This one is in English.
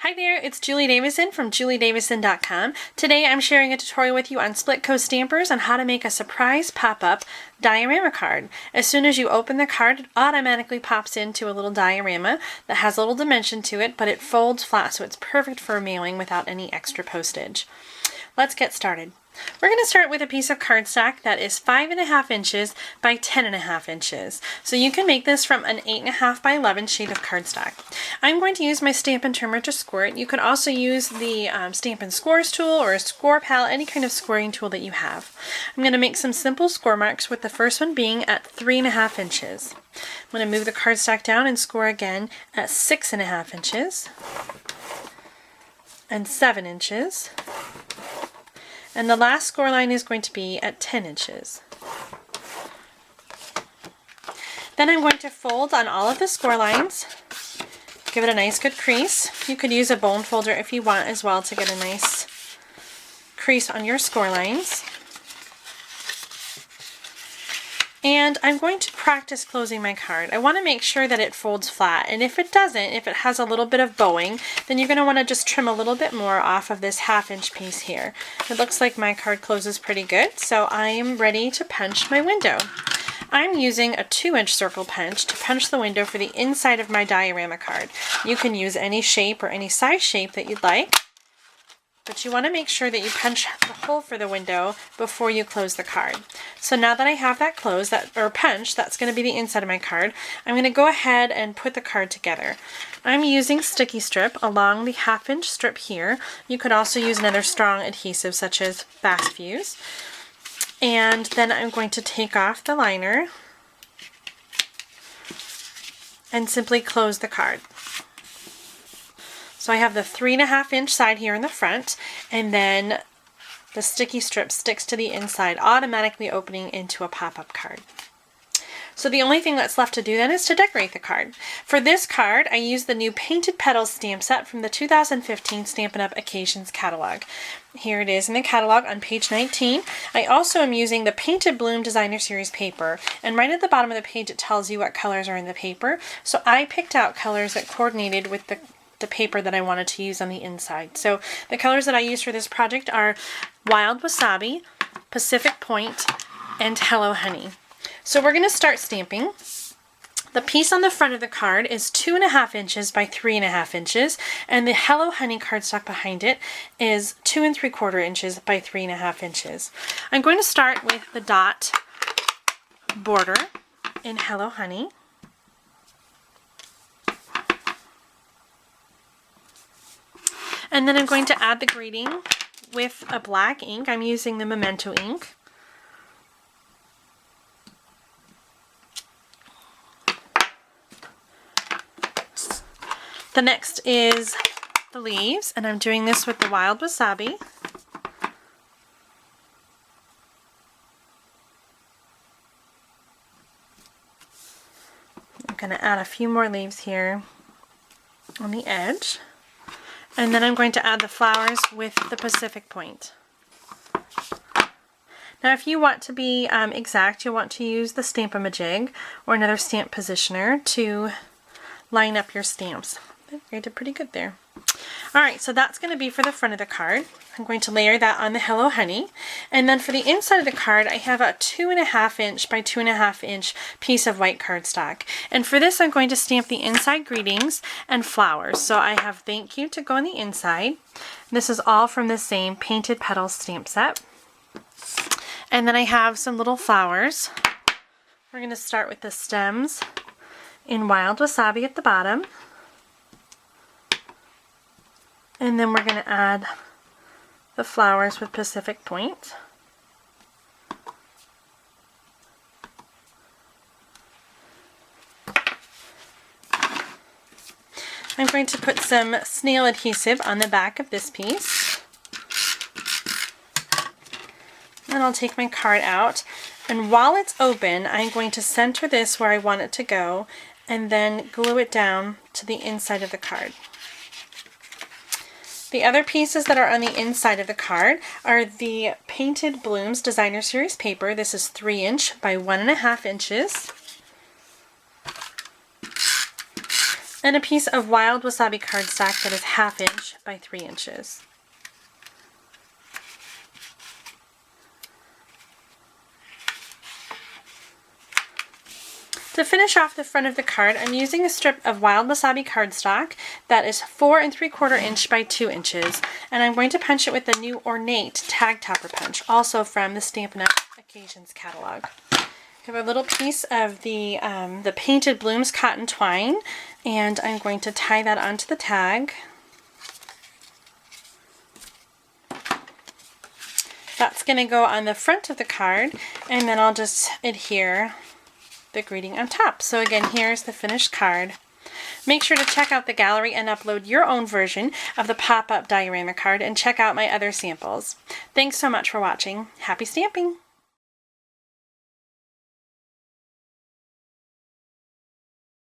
Hi there, it's Julie Davison from juliedavison.com. Today I'm sharing a tutorial with you on Splitcoaststampers on how to make a surprise pop-up diorama card. As soon as you open the card, it automatically pops into a little diorama that has a little dimension to it, but it folds flat, so it's perfect for mailing without any extra postage. Let's get started. We're going to start with a piece of cardstock that is 5.5 inches by 10.5 inches. So you can make this from an 8.5 by 11 sheet of cardstock. I'm going to use my Stampin' Trimmer to score it. You could also use the Stampin' Scores tool or a score palette, any kind of scoring tool that you have. I'm going to make some simple score marks, with the first one being at 3.5 inches. I'm going to move the cardstock down and score again at 6.5 inches and 7 inches. And the last score line is going to be at 10 inches. Then I'm going to fold on all of the score lines. Give it a nice good crease. You could use a bone folder if you want as well to get a nice crease on your score lines. And I'm going to practice closing my card. I want to make sure that it folds flat, and if it doesn't, if it has a little bit of bowing, then you're going to want to just trim a little bit more off of this 1/2 inch piece here. It looks like my card closes pretty good, so I am ready to punch my window. I'm using a 2-inch circle punch to punch the window for the inside of my diorama card. You can use any shape or any size shape that you'd like, but you want to make sure that you punch the hole for the window before you close the card. So now that I have that closed, punched, that's going to be the inside of my card, I'm going to go ahead and put the card together. I'm using sticky strip along the 1/2 inch strip here. You could also use another strong adhesive such as Fast Fuse. And then I'm going to take off the liner and simply close the card. So I have the 3.5 inch side here in the front, and then the sticky strip sticks to the inside, automatically opening into a pop-up card. So the only thing that's left to do then is to decorate the card. For this card, I used the new Painted Petals stamp set from the 2015 Stampin' Up! Occasions catalog. Here it is in the catalog on page 19. I also am using the Painted Bloom Designer Series paper, and right at the bottom of the page it tells you what colors are in the paper. So I picked out colors that coordinated with the paper that I wanted to use on the inside. So the colors that I used for this project are Wild Wasabi, Pacific Point, and Hello Honey. So we're going to start stamping. The piece on the front of the card is 2.5 inches by 3.5 inches, and the Hello Honey cardstock behind it is 2 3/4 inches by 3.5 inches. I'm going to start with the dot border in Hello Honey. And then I'm going to add the greeting with a black ink. I'm using the Memento ink. The next is the leaves, and I'm doing this with the Wild Wasabi. I'm going to add a few more leaves here on the edge. And then I'm going to add the flowers with the Pacific Point. Now if you want to be exact, you'll want to use the Stamp-A-Majig or another stamp positioner to line up your stamps. I did pretty good there. Alright, so that's going to be for the front of the card. I'm going to layer that on the Hello Honey. And then for the inside of the card, I have a 2.5 inch by 2.5 inch piece of white cardstock. And for this, I'm going to stamp the inside greetings and flowers. So I have thank you to go on the inside. This is all from the same Painted Petals stamp set. And then I have some little flowers. We're going to start with the stems in Wild Wasabi at the bottom. And then we're going to add the flowers with Pacific Point. I'm going to put some snail adhesive on the back of this piece. Then I'll take my card out, and while it's open, I'm going to center this where I want it to go, and then glue it down to the inside of the card. The other pieces that are on the inside of the card are the Painted Blooms Designer Series paper. This is 3 inch by 1.5 inches. and a piece of wild wasabi cardstock that is 1/2 inch by 3 inches. To finish off the front of the card, I'm using a strip of wild wasabi cardstock that is 4 3/4 inch by 2 inches, and I'm going to punch it with the new Ornate Tag Topper Punch, also from the Stampin' Up! Occasions catalog. I have a little piece of the Painted Blooms cotton twine, and I'm going to tie that onto the tag. That's going to go on the front of the card, and then I'll just adhere the greeting on top. So again, here's the finished card. Make sure to check out the gallery and upload your own version of the pop-up diorama card, and check out my other samples. Thanks so much for watching. Happy stamping!